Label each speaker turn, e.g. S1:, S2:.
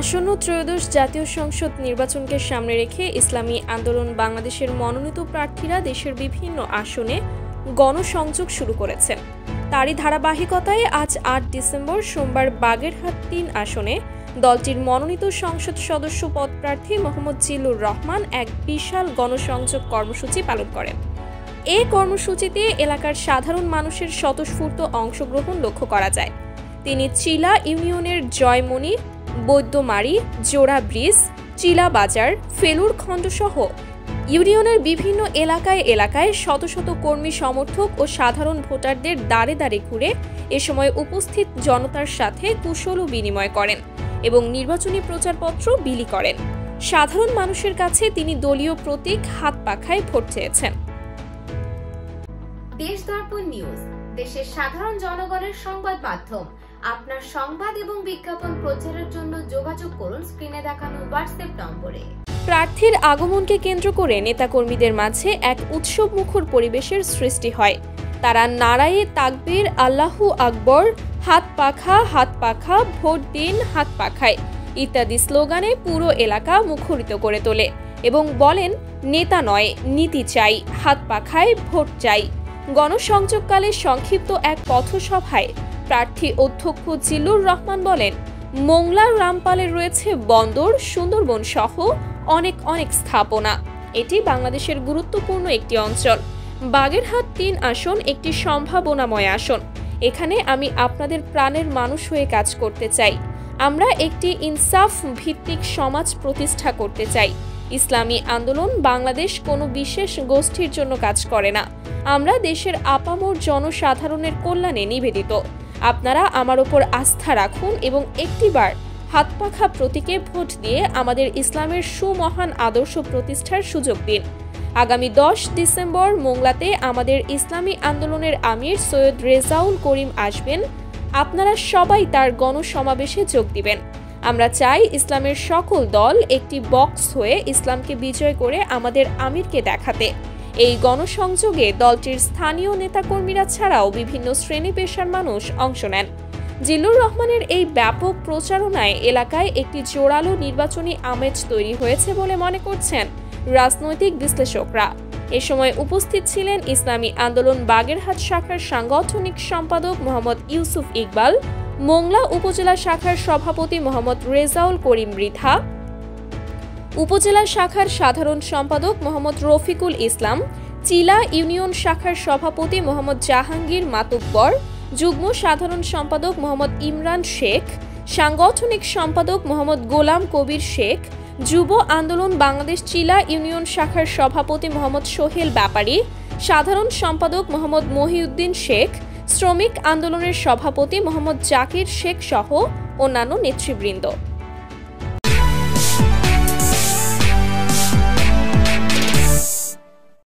S1: আসন্ন ত্রয়োদশ জাতীয় সংসদ নির্বাচনকে সামনে রেখে ইসলামী আন্দোলন বাংলাদেশের মনোনীত প্রার্থীরা দেশের বিভিন্ন আসনে গণসংযোগ শুরু করেছেন। তারই ধারাবাহিকতায় আজ ৮ ডিসেম্বর সোমবার বাগেরহাট ৩ আসনে দলটির মনোনীত সংসদ সদস্য পদপ্রার্থী মোহাম্মদ জিল্লুর রহমান এক বিশাল গণসংযোগ কর্মসূচি পালন করেন। এই কর্মসূচিতে এলাকার সাধারণ মানুষের স্বতঃস্ফূর্ত অংশগ্রহণ লক্ষ্য করা যায়। তিনি চিলা ইউনিয়নের জয়মণি, বৈদ্যমারি, জোড়া ব্রিজ, চিলা বাজার, ফেলুর খণ্ডসহ ইউনিয়নের বিভিন্ন এলাকায় শত শত কর্মী সমর্থক ও সাধারণ ভোটারদের দ্বারে দ্বারে ঘুরে এ সময় উপস্থিত জনতার সাথে কুশল বিনিময় করেন এবং নির্বাচনী প্রচারপত্র বিলি করেন। সাধারণ মানুষের কাছে তিনি দলীয় প্রতীক হাত পাখায় ভোট চেয়েছেন।
S2: দেশ দর্পণ নিউজ, দেশের সাধারণ জনগণের সংবাদ মাধ্যম। আপনার সংবাদ এবং বিজ্ঞাপন প্রচারের জন্য যোগাযোগ করুন স্ক্রিনে দেখানো হোয়াটসঅ্যাপ নম্বরে।
S1: প্রার্থীর আগমনকে কেন্দ্র করে নেতাকর্মীদের মাঝে এক উৎসবমুখর পরিবেশের সৃষ্টি হয়। তারা নারায়ে তাকবীর, আল্লাহু আকবর, হাত পাখা, ভোট দিন হাত পাখায় ইত্যাদি স্লোগানে পুরো এলাকা মুখরিত করে তোলে এবং বলেন, নেতা নয় নীতি চাই, হাত পাখায় ভোট চাই। গণসংযোগকালে সংক্ষিপ্ত এক পথসভায় প্রার্থী অধ্যক্ষ জিল্লুর রহমান বলেন, মোংলা রামপালে রয়েছে বন্দর, সুন্দরবন সহ অনেক স্থাপনা। এটি বাংলাদেশের গুরুত্বপূর্ণ একটি অঞ্চল। বাগেরহাট ৩ আসন একটি সম্ভাবনাময় আসন। এখানে আমি আপনাদের প্রাণের মানুষ হয়ে কাজ করতে চাই। আমরা একটি ইনসাফ ভিত্তিক সমাজ প্রতিষ্ঠা করতে চাই। ইসলামী আন্দোলন বাংলাদেশ কোনো বিশেষ গোষ্ঠীর জন্য কাজ করে না। আমরা দেশের আপামর জনসাধারণের কল্যাণে নিবেদিত। আপনারা আমার ওপর আস্থা রাখুন এবং একটিবার হাতপাখা প্রতীকে ভোট দিয়ে আমাদের ইসলামের সুমহান আদর্শ প্রতিষ্ঠার সুযোগ দিন। আগামী ১০ ডিসেম্বর মোংলাতে আমাদের ইসলামী আন্দোলনের আমির সৈয়দ রেজাউল করিম আসবেন। আপনারা সবাই তার গণসমাবেশে যোগ দিবেন। আমরা চাই ইসলামের সকল দল একটি বক্স হয়ে ইসলামকে বিজয় করে আমাদের আমিরকে দেখাতে। এই গণসংযোগে দলটির স্থানীয় নেতাকর্মীরা ছাড়াও বিভিন্ন শ্রেণী পেশার মানুষ অংশ নেন। জিল্লুর রহমানের এই ব্যাপক প্রচারণায় এলাকায় একটি জোরালো নির্বাচনী আমেজ তৈরি হয়েছে বলে মনে করছেন রাজনৈতিক বিশ্লেষকরা। এ সময় উপস্থিত ছিলেন ইসলামী আন্দোলন বাগেরহাট শাখার সাংগঠনিক সম্পাদক মোহাম্মদ ইউসুফ ইকবাল, মোংলা উপজেলা শাখার সভাপতি মোহাম্মদ রেজাউল করিম মৃধা, উপজেলা শাখার সাধারণ সম্পাদক মোহাম্মদ রফিকুল ইসলাম, চিলা ইউনিয়ন শাখার সভাপতি মোহাম্মদ জাহাঙ্গীর মাতুব্বর, যুগ্ম সাধারণ সম্পাদক মোহাম্মদ ইমরান শেখ, সাংগঠনিক সম্পাদক মোহাম্মদ গোলাম কবির শেখ, যুব আন্দোলন বাংলাদেশ চিলা ইউনিয়ন শাখার সভাপতি মোহাম্মদ সোহেল ব্যাপারী, সাধারণ সম্পাদক মোহাম্মদ মহিউদ্দিন শেখ, শ্রমিক আন্দোলনের সভাপতি মোহাম্মদ জাকির শেখ সহ অন্যান্য নেতৃবৃন্দ।